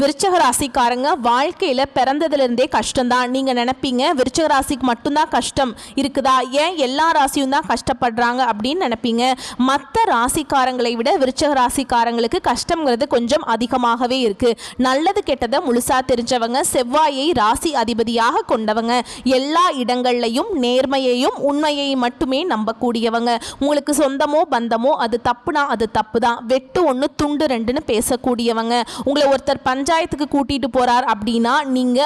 விருச்சக ராசிக்காரங்க வாழ்க்கையில் பிறந்ததுலேருந்தே கஷ்டம்தான். நீங்கள் நினைப்பீங்க விருச்சக ராசிக்கு மட்டும்தான் கஷ்டம் இருக்குதா, ஏன் எல்லா ராசியும் தான் கஷ்டப்படுறாங்க அப்படின்னு நினைப்பீங்க. மற்ற ராசிக்காரங்களை விட விருச்சக ராசிக்காரங்களுக்கு கஷ்டங்கிறது கொஞ்சம் அதிகமாகவே இருக்குது. நல்லது கெட்டதை முழுசாக தெரிஞ்சவங்க, செவ்வாயை ராசி அதிபதியாக கொண்டவங்க, எல்லா இடங்கள்லையும் நேர்மையையும் உண்மையையும் மட்டுமே நம்பக்கூடியவங்க. உங்களுக்கு சொந்தமோ பந்தமோ அது தப்புனா அது தப்பு தான், வெட்டு ஒன்று துண்டு ரெண்டுன்னு பேசக்கூடியவங்க. உங்களை ஒருத்தர் பஞ்சாயத்துக்கு கூட்டிட்டு போறார் அப்படின்னா நீங்க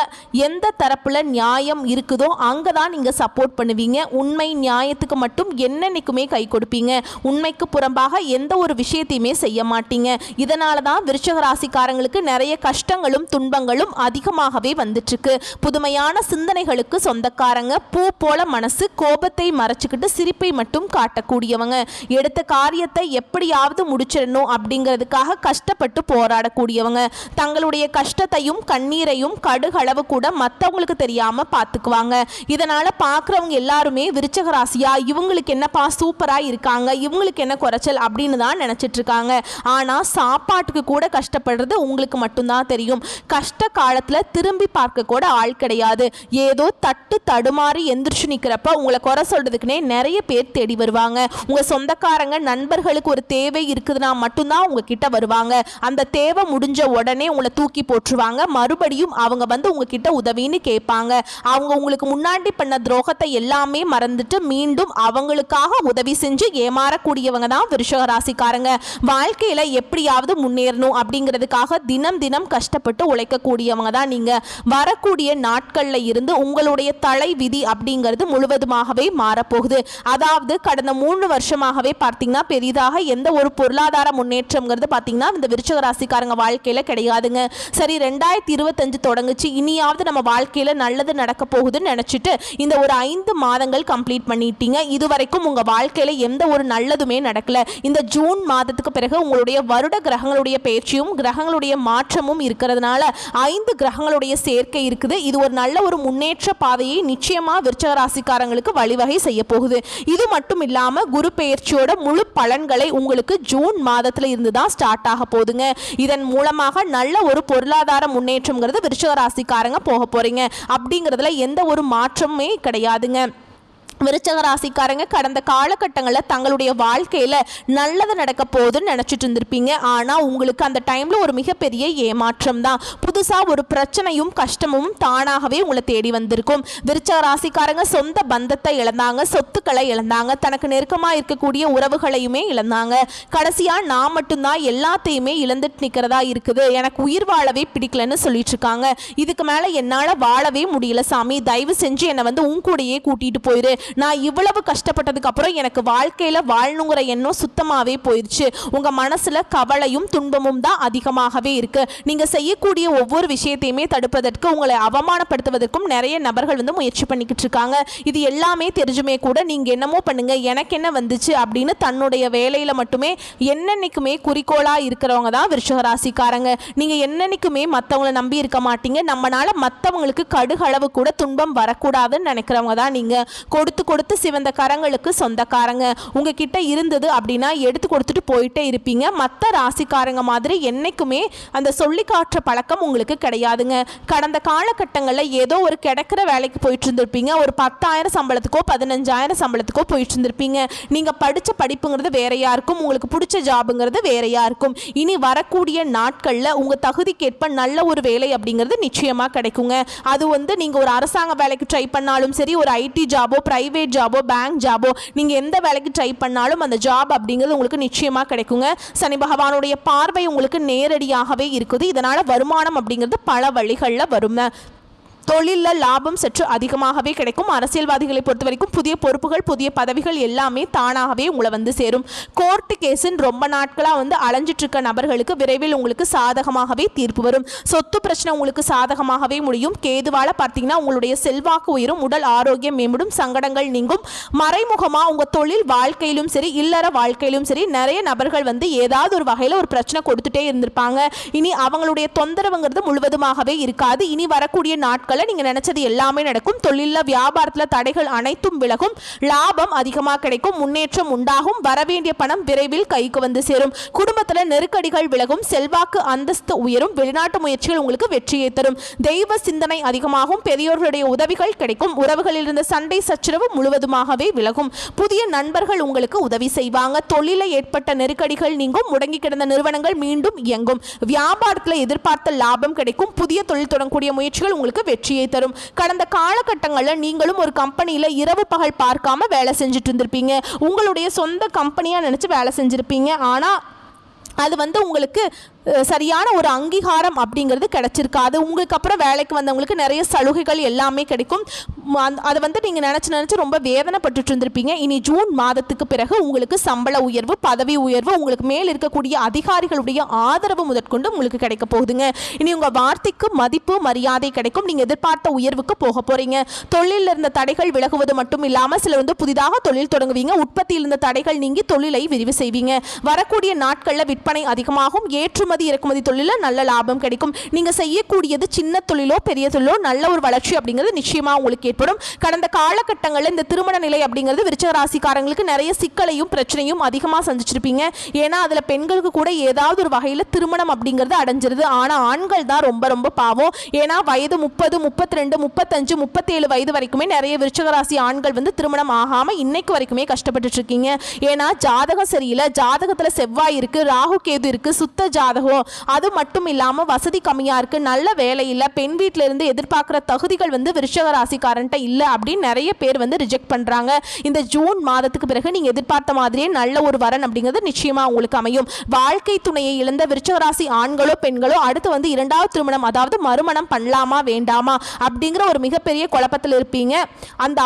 எந்த தரப்புல நியாயம் இருக்குதோ அங்க தான் நீங்க சப்போர்ட் பண்ணுவீங்க. உண்மை நியாயத்துக்கு மட்டும் என்னன்னைக்குமே கை கொடுப்பீங்க. உண்மைக்கு புறம்பாக எந்த ஒரு விஷயத்தையுமே செய்ய மாட்டீங்க. இதனால தான் விருச்சக ராசிக்காரங்களுக்கு நிறைய கஷ்டங்களும் துன்பங்களும் அதிகமாகவே வந்துட்டு இருக்கு. புதுமையான சிந்தனைகளுக்கு சொந்தக்காரங்க, பூ போல மனசு, கோபத்தை மறைச்சுக்கிட்டு சிரிப்பை மட்டும் காட்டக்கூடியவங்க, எடுத்த காரியத்தை எப்படியாவது முடிச்சிடணும் அப்படிங்கிறதுக்காக கஷ்டப்பட்டு போராடக்கூடியவங்க, தங்களுடைய கஷ்டத்தையும் கண்ணீரையும் கடுகளவு கூட மற்றவங்களுக்கு தெரியாம பார்த்துக்குவாங்க. இதனால பார்க்குறவங்க எல்லாருமே விருச்சக ராசியா, இவங்களுக்கு என்னப்பா சூப்பரா இருக்காங்க, இவங்களுக்கு என்ன குறைச்சல் அப்படின்னு தான் நினைச்சிட்டு இருக்காங்க. ஆனா சாப்பாட்டுக்கு கூட கஷ்டப்படுறது உங்களுக்கு மட்டும்தான் தெரியும். கஷ்ட காலத்துல திரும்பி பார்க்க கூட ஆள் கிடையாது. ஏதோ தட்டு தடுமாறி எந்திரிச்சு நிக்கிறப்ப உங்களை குறை சொல்றதுக்குன்னே நிறைய பேர் தேடி வருவாங்க. உங்க சொந்தக்காரங்க நண்பர்களுக்கு ஒரு தேவை இருக்குதுன்னா மட்டும்தான் உங்ககிட்ட வருவாங்க. அந்த தேவை முடிஞ்ச உடனே உங்களை தூக்கி போட்டுருவாங்க. மறுபடியும் அவங்க வந்து உங்ககிட்ட உதவின்னு கேட்பாங்க. அவங்க உங்களுக்கு முன்னாடி பண்ண துரோகத்தை எல்லாமே மறந்துட்டு மீண்டும் அவங்களுக்காக உதவி செஞ்சு ஏமாறக்கூடியவங்க தான் விருச்சக ராசிக்காரங்க. வாழ்க்கையில எப்படியாவது முன்னேறணும் அப்படிங்கிறதுக்காக தினம் தினம் கஷ்டப்பட்டு உழைக்கக்கூடியவங்க தான் நீங்க. வரக்கூடிய நாட்கள்ல இருந்து உங்களுடைய தலை விதி அப்படிங்கிறது முழுவதுமாகவே மாறப்போகுது. அதாவது கடந்த 3 வருஷமாகவே பார்த்தீங்கன்னா பெரிதாக எந்த ஒரு பொருளாதார முன்னேற்றம்ங்கிறது பார்த்தீங்கன்னா இந்த விருச்சக ராசிக்காரங்க வாழ்க்கையில கிடையாதுங்க. சரி, 2025 தொடங்குச்சு, இனியாவது நம்ம வாழ்க்கையில நல்லது நடக்க போகுதுன்னு நினைச்சிட்டு இந்த ஒரு 5 மாதங்கள் கம்ப்ளீட் பண்ணிட்டீங்க. இதுவரைக்கும் உங்க வாழ்க்கையில எந்த ஒரு நல்லதுமே நடக்கல. இந்த ஜூன் மாதத்துக்கு பிறகு உங்களுடைய வருட கிரகங்களுடைய பேச்சும் கிரகங்களுடைய மாற்றமும் இருக்கிறதுனால 5 கிரகங்களுடைய சேர்க்கை இருக்குது. இது ஒரு நல்ல ஒரு முன்னேற்ற பாதையை நிச்சயமா விருச்சக ராசிக்காரங்களுக்கு வழிவகை செய்ய போகுது. இது மட்டும் இல்லாம குரு பெயர்ச்சியோட முழு பலன்களை உங்களுக்கு ஜூன் மாதத்துல இருந்து தான் ஸ்டார்ட் ஆக போகுதுங்க. இதன் மூலமாக நல்ல ஒரு பொருளாதார முன்னேற்றம்ங்கிறது விருச்சக ராசிக்காரங்க போக போறீங்க. அப்படிங்கிறதுல எந்த ஒரு மாற்றமே கிடையாதுங்க. விருச்சக ராசிக்காரங்க கடந்த காலகட்டங்களில் தங்களுடைய வாழ்க்கையில் நல்லது நடக்க போகுதுன்னு நினச்சிட்டு இருந்திருப்பீங்க. ஆனால் உங்களுக்கு அந்த டைமில் ஒரு மிகப்பெரிய ஏமாற்றம் தான். புதுசாக ஒரு பிரச்சனையும் கஷ்டமும் தானாகவே உங்களை தேடி வந்திருக்கும். விருச்சக ராசிக்காரங்க சொந்த பந்தத்தை இழந்தாங்க, சொத்துக்களை இழந்தாங்க, தனக்கு நெருக்கமாக இருக்கக்கூடிய உறவுகளையுமே இழந்தாங்க. கடைசியாக நான் மட்டும்தான் எல்லாத்தையுமே இழந்துட்டு நிற்கிறதா இருக்குது, எனக்கு உயிர் வாழவே பிடிக்கலன்னு சொல்லிட்டு இருக்காங்க. இதுக்கு மேலே என்னால் வாழவே முடியல சாமி, தயவு செஞ்சு என்னை வந்து உன் கூடயே கூட்டிகிட்டு போயிரு, நான் இவ்வளவு கஷ்டப்பட்டதுக்கு அப்புறம் எனக்கு வாழ்க்கையில வாழணுங்கிற எண்ணம் சுத்தமாவே போயிடுச்சு. உங்க மனசுல கவலையும் துன்பமும் தான் அதிகமாகவே இருக்கு. நீங்க செய்யக்கூடிய ஒவ்வொரு விஷயத்தையுமே தடுப்பதற்கு, உங்களை அவமானப்படுத்துவதற்கும் நிறைய நபர்கள் வந்து முயற்சி பண்ணிக்கிட்டு இருக்காங்க. இது எல்லாமே தெரிஞ்சுமே கூட நீங்க என்னமோ பண்ணுங்க, எனக்கு என்ன வந்துச்சு அப்படின்னு தன்னுடைய வேலையில மட்டுமே என்னன்னைக்குமே குறிக்கோளா இருக்கிறவங்க தான் விருச்சக ராசிக்காரங்க. நீங்க என்னன்னைக்குமே மற்றவங்களை நம்பி இருக்க மாட்டீங்க. நம்மளால மற்றவங்களுக்கு கடுகளவு கூட துன்பம் வரக்கூடாதுன்னு நினைக்கிறவங்க தான் நீங்க. கொடுத்து சிவந்த கரங்களுக்கு சொந்தக்காரங்க. உங்ககிட்ட இருந்தது அப்படின்னா எடுத்து கொடுத்துட்டு போயிட்டே இருப்பீங்க. மற்ற ராசிக்காரங்க மாதிரி என்னைக்குமே அந்த சொல்லி காட்டுற பழக்கம் உங்களுக்கு கிடையாதுங்க. கடந்த காலகட்டங்களில் ஏதோ ஒரு கிடைக்கிற வேலைக்கு போயிட்டு இருந்திருப்பீங்க. ஒரு 10,000 சம்பளத்துக்கோ 15,000 சம்பளத்துக்கோ போயிட்டு இருந்திருப்பீங்க. நீங்க படிச்ச படிப்புங்கிறது வேறையா இருக்கும், உங்களுக்கு பிடிச்ச ஜாபுங்கிறது வேறையா இருக்கும். இனி வரக்கூடிய நாட்களில் உங்க தகுதிக்கேற்ப நல்ல ஒரு வேலை அப்படிங்கிறது நிச்சயமா கிடைக்குங்க. அது வந்து நீங்க ஒரு அரசாங்க வேலைக்கு ட்ரை பண்ணாலும் சரி, ஒரு ஐடி ஜாபோ, பிரைவேட் ஜாபோ, பேங்க் ஜாபோ, நீங்க எந்த வேலைக்கு ட்ரை பண்ணாலும் அந்த ஜாப் அப்படிங்கிறது உங்களுக்கு நிச்சயமா கிடைக்குங்க. சனி பகவானுடைய பார்வை உங்களுக்கு நேரடியாகவே இருக்குது. இதனால வருமானம் அப்படிங்கிறது பல வழிகளில் வரும். தொழிலில் லாபம் சற்று அதிகமாகவே கிடைக்கும். அரசியல்வாதிகளை பொறுத்த வரைக்கும் புதிய பொறுப்புகள், புதிய பதவிகள் எல்லாமே தானாகவே உங்களை வந்து சேரும். கோர்ட்டு கேஸுன்னு ரொம்ப நாட்களாக வந்து அலைஞ்சிட்டு இருக்க நபர்களுக்கு விரைவில் உங்களுக்கு சாதகமாகவே தீர்ப்பு வரும். சொத்து பிரச்சனை உங்களுக்கு சாதகமாகவே முடியும். கேதுவால பார்த்தீங்கன்னா உங்களுடைய செல்வாக்கு உயரும், உடல் ஆரோக்கியம் மேம்படும், சங்கடங்கள் நீங்கும். மறைமுகமாக உங்கள் தொழில் வாழ்க்கையிலும் சரி, இல்லற வாழ்க்கையிலும் சரி நிறைய நபர்கள் வந்து ஏதாவது ஒரு வகையில் ஒரு பிரச்சனை கொடுத்துட்டே இருந்திருப்பாங்க. இனி அவங்களுடைய தொந்தரவுங்கிறது முழுவதுமாகவே இருக்காது. இனி வரக்கூடிய நாட்கள் நாட்களில் நீங்கள் நினைச்சது எல்லாமே நடக்கும். தொழிலில் வியாபாரத்தில் தடைகள் அனைத்தும் விலகும். லாபம் அதிகமாக கிடைக்கும். முன்னேற்றம் உண்டாகும். வரவேண்டிய பணம் விரைவில் கைக்கு வந்து சேரும். குடும்பத்தில் நெருக்கடிகள் விலகும். செல்வாக்கு அந்தஸ்து உயரும். வெளிநாட்டு முயற்சிகள் உங்களுக்கு வெற்றியை தரும். தெய்வ சிந்தனை அதிகமாகும். பெரியோர்களுடைய உதவிகள் கிடைக்கும். உறவுகளில் இருந்த சண்டை சச்சரவு முழுவதுமாகவே விலகும். புதிய நண்பர்கள் உங்களுக்கு உதவி செய்வாங்க. தொழிலில் ஏற்பட்ட நெருக்கடிகள் நீங்கும். முடங்கி கிடந்த நிறுவனங்கள் மீண்டும் இயங்கும். வியாபாரத்தில் எதிர்பார்த்த லாபம் கிடைக்கும். புதிய தொழில் தொடங்கக்கூடிய முயற்சிகள் உங்களுக்கு வெற்றியை தரும். கடந்த காலகட்டங்களில் நீங்களும் ஒரு கம்பெனியில் இரவு பகல் பார்க்காம வேலை செஞ்சுட்டு இருந்திருப்பீங்க. உங்களுடைய சொந்த கம்பெனியாக நினச்சி வேலை செஞ்சுருப்பீங்க. ஆனால் அது உங்களுக்கு சரியான ஒரு அங்கீகாரம் அப்படிங்கிறது கிடைச்சிருக்காது. உங்களுக்கு அப்புறம் வேலைக்கு வந்தவங்களுக்கு நிறைய சலுகைகள் எல்லாமே கிடைக்கும். அதை நீங்கள் நினச்சி ரொம்ப வேதனைப்பட்டு இருந்திருப்பீங்க. இனி ஜூன் மாதத்துக்கு பிறகு உங்களுக்கு சம்பள உயர்வு, பதவி உயர்வு, உங்களுக்கு மேல் இருக்கக்கூடிய அதிகாரிகளுடைய ஆதரவு முதற்கொண்டு உங்களுக்கு கிடைக்க போகுதுங்க. இனி உங்கள் வார்த்தைக்கு மதிப்பு மரியாதை கிடைக்கும். நீங்கள் எதிர்பார்த்த உயர்வுக்கு போக போகிறீங்க. தொழிலில் இருந்த தடைகள் விலகுவது மட்டும் இல்லாமல் சிலர் புதிதாக தொழில் தொடங்குவீங்க. உற்பத்தியில் இருந்த தடைகள் நீங்கி தொழிலை விரிவு செய்வீங்க. வரக்கூடிய நாட்களில் விற்பனை அதிகமாகும். ஏற்றுமதி இறக்குமதி தொழிலில் நல்ல லாபம் கிடைக்கும். நீங்க செய்யக்கூடியது சின்ன தொழிலோ பெரிய தொழிலோ நல்ல ஒரு வளர்ச்சி அப்படிங்கிறது நிச்சயமா உங்களுக்கு ஏற்படும். கடந்த காலகட்டங்களில் இந்த திருமண நிலை அப்படிங்கிறது விருச்சிக ராசிக்காரங்களுக்கு நிறைய சிக்கலையும் பிரச்சனையும் அதிகமாக சந்திச்சிருப்பீங்க. ஏன்னா அதில் பெண்களுக்கு கூட ஏதாவது ஒரு வகையில் திருமணம் அப்படிங்கிறது அடைஞ்சிருது. ஆனால் ஆண்கள் தான் ரொம்ப ரொம்ப பாவம். ஏன்னா வயது 30, 32, 35, 37 வயது வரைக்குமே நிறைய விருச்சிக ராசி ஆண்கள் திருமணம் ஆகாமல் இன்னைக்கு வரைக்குமே கஷ்டப்பட்டு இருக்கீங்க. ஏன்னா ஜாதகம் சரியில்லை. ஜாதகத்தில் செவ்வாய் இருக்கு, ராகு கேது இருக்கு, சுத்த ஜாதகம். அது மட்டும் இல்லாம வசதி கம்மியா இருக்கு, நல்ல வேலை இல்ல, பெண் வீட்ல இருந்து எதிர்பார்க்கிற தகுதிகள் விருச்சிக ராசிக்காரன்ட்ட இல்ல அப்படின்னு நிறைய பேர் ரிஜெக்ட் பண்றாங்க. இந்த ஜூன் மாதத்துக்கு பிறகு நீங்க எதிர்பார்த்த மாதிரியே நல்ல ஒரு வரன் அப்படிங்கிறது நிச்சயமா உங்களுக்கு அமையும். வாழ்க்கை துணையை இழந்த விருச்சிக ராசி ஆண்களோ பெண்களோ அடுத்து இரண்டாவது திருமணம் அதாவது மறுமணம் பண்ணலாமா வேண்டாமா அப்படிங்கிற ஒரு மிகப்பெரிய குழப்பத்தில் இருப்பீங்க.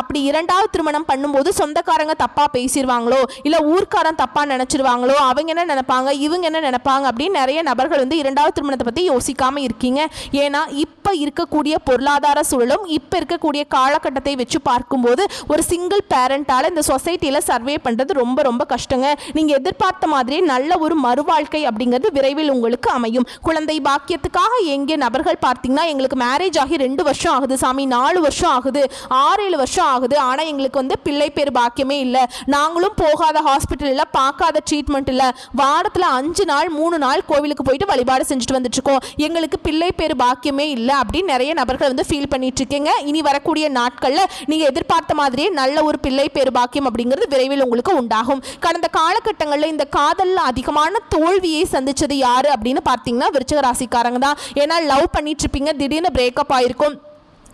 அப்படி இரண்டாவது திருமணம் பண்ணும்போது சொந்தக்காரங்க தப்பா பேசிடுவாங்களோ இல்ல ஊர்க்காரன் தப்பா நினைச்சிருவாங்களோ, அவங்க என்ன நினைப்பாங்க இவங்க என்ன நினைப்பாங்க அப்படின்னு நிறைய நபர்கள் இரண்டாவது திருமணத்தை பத்தி யோசிக்காம இருக்கீங்க. ஏன்னா இப்ப இருக்கக்கூடிய பொருளாதார சூழலும் இப்ப இருக்கக்கூடிய காலகட்டத்தை வச்சு பார்க்கும்போது ஒரு சிங்கிள் பேரண்டால இந்த சொசைட்டில சர்வே பண்றது ரொம்ப ரொம்ப கஷ்டங்க. நீங்க எதிர்பார்த்த மாதிரியே நல்ல ஒரு மறுவாழ்க்கை அப்படிங்கிறது விரைவில் உங்களுக்கு அமையும். குழந்தை பாக்கியத்துக்காக எங்கே நபர்கள் பார்த்தீங்கன்னா எங்களுக்கு மேரேஜ் ஆகி 2 வருஷம் ஆகுது சாமி, 4 வருஷம் ஆகுது, 6-7 வருஷம் ஆகுது, ஆனா எங்களுக்கு பிள்ளை பேர் பாக்கியமே இல்லை, நாங்களும் போகாத ஹாஸ்பிட்டல் இல்லை, பார்க்காத ட்ரீட்மெண்ட் இல்லை, வாரத்தில் 5 நாள் 3 நாள் கோவிலுக்கு போயிட்டு வழிபாடு செஞ்சுட்டு வந்துட்டு இருக்கோம், எங்களுக்கு பிள்ளை பேர் பாக்கியமே இல்லை அப்படின்னு நிறைய நபர்கள் ஃபீல் பண்ணிட்டு இருக்கீங்க. இனி வரக்கூடிய நாட்களில் நீங்க எதிர்பார்த்த மாதிரியே நல்ல ஒரு பிள்ளை பேர் பாக்கியம் அப்படிங்கிறது விரைவில் உங்களுக்கு உண்டாகும். கடந்த காலகட்டங்களில் இந்த காதலில் அதிகமான தோல்வியை சந்திச்சது யாரு அப்படின்னு பார்த்தீங்கன்னா விருச்சிக ராசிக்காரங்க தான். ஏன்னா லவ் பண்ணிட்டு இருப்பீங்க, திடீர்னு பிரேக்கப் ஆயிருக்கும்,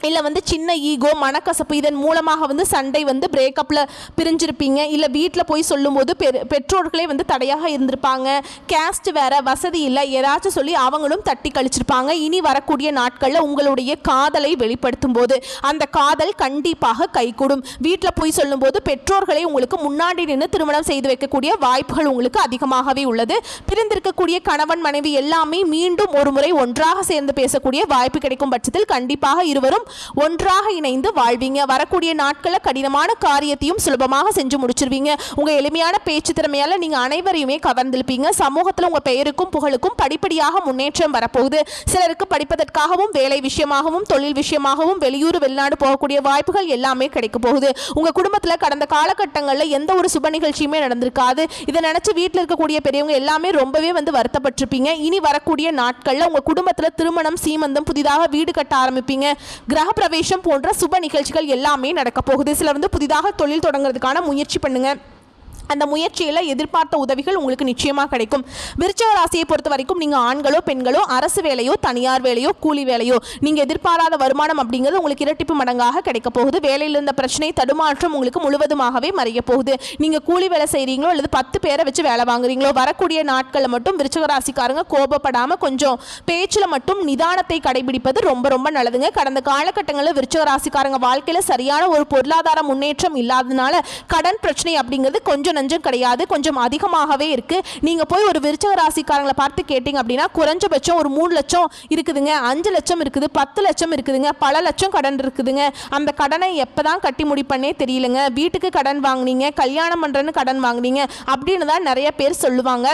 இல்லை சின்ன ஈகோ மனக்கசப்பு இதன் மூலமாக சண்டை பிரேக்கப்பில் பிரிஞ்சிருப்பீங்க. இல்லை வீட்டில் போய் சொல்லும்போது பெற்றோர்களே தடையாக இருந்திருப்பாங்க. கேஸ்ட் வேற, வசதி இல்லை, ஏதாச்சும் சொல்லி அவங்களும் தட்டி கழிச்சிருப்பாங்க. இனி வரக்கூடிய நாட்களில் உங்களுடைய காதலை வெளிப்படுத்தும் போது அந்த காதல் கண்டிப்பாக கைகூடும். வீட்டில் போய் சொல்லும்போது பெற்றோர்களை உங்களுக்கு முன்னாடி நின்று திருமணம் செய்து வைக்கக்கூடிய வாய்ப்புகள் உங்களுக்கு அதிகமாகவே உள்ளது. பிரிந்திருக்கக்கூடிய கணவன் மனைவி எல்லாமே மீண்டும் ஒரு முறை ஒன்றாக சேர்ந்து பேசக்கூடிய வாய்ப்பு கிடைக்கும் பட்சத்தில் கண்டிப்பாக இருவரும் ஒன்றாக இணைந்து வாழ்வீங்க. வரக்கூடிய நாட்களில் கடினமான காரியத்தையும் சுலபமாக செஞ்சு முடிச்சிருவீங்க. உங்க எளிமையான பேச்சு திறமையால நீங்க அனைவரையுமே கவர்ந்திருப்பீங்க. சமூகத்தில் உங்க பெயருக்கும் புகழுக்கும் படிப்படியாக முன்னேற்றம் வரப்போகுது. சிலருக்கு படிப்பதற்காகவும் வேலை விஷயமாகவும் தொழில் விஷயமாகவும் வெளியூர் வெளிநாடு போகக்கூடிய வாய்ப்புகள் எல்லாமே கிடைக்க போகுது. உங்க குடும்பத்தில் கடந்த காலகட்டங்களில் எந்த ஒரு சுப நிகழ்ச்சியுமே நடந்திருக்காது. இதை நினைச்சு வீட்டில் இருக்கக்கூடிய பெரியவங்க எல்லாமே ரொம்பவே வருத்தப்பட்டிருப்பீங்க. இனி வரக்கூடிய நாட்களில் உங்க குடும்பத்தில் திருமணம், சீமந்தம், புதிதாக வீடு கட்ட ஆரம்பிப்பீங்க. கிரக பிரவேசம் போன்ற சுப நிகழ்ச்சிகள் எல்லாமே நடக்க போகுது. சிலர் புதிதாக தொழில் தொடங்குறதுக்கான முயற்சி பண்ணுங்க. அந்த முயற்சியில் எதிர்பார்த்த உதவிகள் உங்களுக்கு நிச்சயமாக கிடைக்கும். விருச்சிக ராசியை பொறுத்த வரைக்கும் நீங்கள் ஆண்களோ பெண்களோ அரசு வேலையோ தனியார் வேலையோ கூலி வேலையோ நீங்கள் எதிர்பாராத வருமானம் அப்படிங்கிறது உங்களுக்கு இரட்டிப்பு மடங்காக கிடைக்க போகுது. வேலையில் இருந்த பிரச்சனை தடுமாற்றம் உங்களுக்கு முழுவதுமாகவே மறைய போகுது. நீங்கள் கூலி வேலை செய்கிறீங்களோ அல்லது 10 பேரை வச்சு வேலை வாங்குறீங்களோ வரக்கூடிய நாட்களில் மட்டும் விருச்சிக ராசிக்காரங்க கோபப்படாமல் கொஞ்சம் பேச்சில் மட்டும் நிதானத்தை கடைபிடிப்பது ரொம்ப ரொம்ப நல்லதுங்க. கடந்த காலகட்டங்களில் விருச்சிக ராசிக்காரங்க வாழ்க்கையில் சரியான ஒரு பொருளாதார முன்னேற்றம் இல்லாததுனால கடன் பிரச்சனை அப்படிங்கிறது கொஞ்சம் நஞ்சம் கிடையாது, கொஞ்சம் அதிகமாகவே இருக்கு. நீங்க போய் ஒரு விருச்சிக ராசிக்காரங்களை பார்த்து கேட்டீங்க அப்படின்னா குறைஞ்சபட்சம் ஒரு 3 லட்சம் இருக்குதுங்க, 5 லட்சம் இருக்குது, 10 லட்சம் இருக்குதுங்க, பல லட்சம் கடன் இருக்குதுங்க. அந்த கடனை எப்பதான் கட்டி முடிப்பன்னே தெரியலங்க. வீட்டுக்கு கடன் வாங்கினீங்க, கல்யாணம் பண்றேன்னு கடன் வாங்கினீங்க அப்படின்னு தான் நிறைய பேர் சொல்லுவாங்க.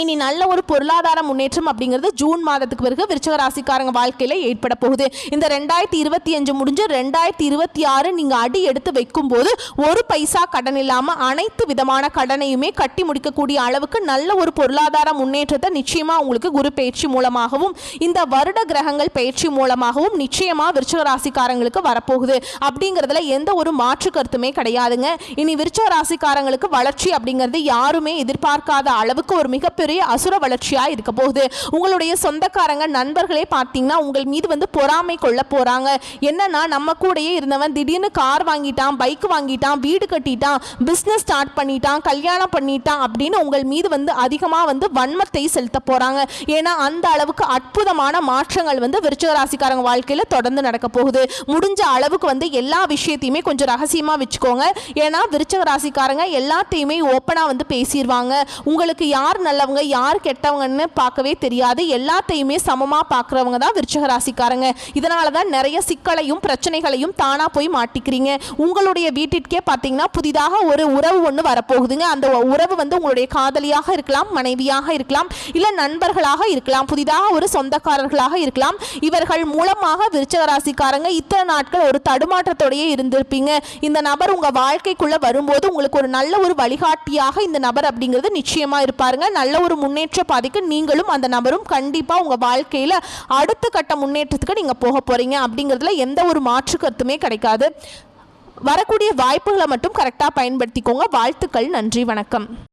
இனி நல்ல ஒரு பொருளாதார முன்னேற்றம் அப்படிங்கிறது ஜூன் மாதத்துக்கு பிறகு விருச்சிக ராசிக்காரங்க வாழ்க்கையில் ஏற்பட போகுது. இந்த 2025 முடிஞ்சு 2026 நீங்கள் அடி எடுத்து வைக்கும்போது ஒரு பைசா கடன் இல்லாமல் அனைத்து விதமான கடனையுமே கட்டி முடிக்கக்கூடிய அளவுக்கு நல்ல ஒரு பொருளாதார முன்னேற்றத்தை நிச்சயமாக உங்களுக்கு குரு பயிற்சி மூலமாகவும் இந்த வருட கிரகங்கள் பயிற்சி மூலமாகவும் நிச்சயமாக விருச்சிக ராசிக்காரங்களுக்கு வரப்போகுது. அப்படிங்கிறதுல எந்த ஒரு மாற்று கருத்துமே கிடையாதுங்க. இனி விருச்சிக ராசிக்காரங்களுக்கு வளர்ச்சி அப்படிங்கிறது யாருமே எதிர்பார்க்காத அளவுக்கு ஒரு மிகப்பெரிய அசுர வளர்ச்சியா இருக்க போகுது. உங்களுடைய சொந்தக்காரங்க நண்பர்களே பார்த்தீங்கன்னா உங்கள் மீது வந்து பொறாமை கொள்ள போறாங்க. என்னன்னா நம்ம கூடயே இருந்தவன் திடீர்னு கார் வாங்கிட்டான், பைக் வாங்கிட்டான், வீடு கட்டிட்டான், பிசினஸ் ஸ்டார்ட் பண்ணிட்டான், கல்யாணம் பண்ணிட்டான் அப்படின்னு உங்கள் மீது வந்து அதிகமாக வந்து வன்மத்தை செலுத்த போறாங்க. ஏன்னா அந்த அளவுக்கு அற்புதமான மாற்றங்கள் வந்து விருச்சிக ராசிக்காரங்க வாழ்க்கையில் தொடர்ந்து நடக்க போகுது. முடிஞ்ச அளவுக்கு வந்து எல்லா விஷயத்தையுமே கொஞ்சம் ரகசியமா வச்சுக்கோங்க. ஏன்னா விருச்சிக ராசிக்காரங்க எல்லாத்தையுமே ஓப்பனா வந்து பேசிடுவாங்க. உங்களுக்கு யார் நல்லவங்க யார் கெட்டவங்கன்னு பார்க்கவே தெரியாது. எல்லாத்தையுமே சமமாக பார்க்குறவங்க தான் விருச்சிக ராசிக்காரங்க. இதனால தான் நிறைய சிக்கலையும் பிரச்சனைகளையும் தானாக போய் மாட்டிக்கிறீங்க. உங்களுடைய வீட்டிற்கே பார்த்தீங்கன்னா புதிதாக ஒரு உறவு ஒன்று வரப்போகுதுங்க. அந்த உறவு வந்து உங்களுடைய காதலியாக இருக்கலாம், மனைவியாக இருக்கலாம், இல்லை நண்பர்களாக இருக்கலாம், புதிதாக ஒரு சொந்தக்காரர்களாக இருக்கலாம். இவர்கள் மூலமாக விருச்சிக ராசிக்காரங்க இத்தனை நாட்கள் ஒரு தடுமாற்றத்தோடையே இருந்திருப்பீங்க. இந்த நபர் உங்கள் வாழ்க்கைக்குள்ளே வரும்போது உங்களுக்கு ஒரு நல்ல ஒரு வழிகாட்டியாக இந்த நபர் அப்படிங்கிறது நிச்சயமாக இருப்பாருங்க. நல்ல ஒரு முன்னேற்ற பாதைக்கு நீங்களும் அந்த நபரும் கண்டிப்பாக உங்கள் வாழ்க்கையில் அடுத்த கட்ட முன்னேற்றத்துக்கு நீங்கள் போக போகிறீங்க. அப்படிங்கிறதுல எந்த ஒரு மாற்று கருத்துமே கிடைக்காது. வரக்கூடிய வாய்ப்புகளை மட்டும் கரெக்டாக பயன்படுத்திக்கோங்க. வாழ்த்துக்கள். நன்றி. வணக்கம்.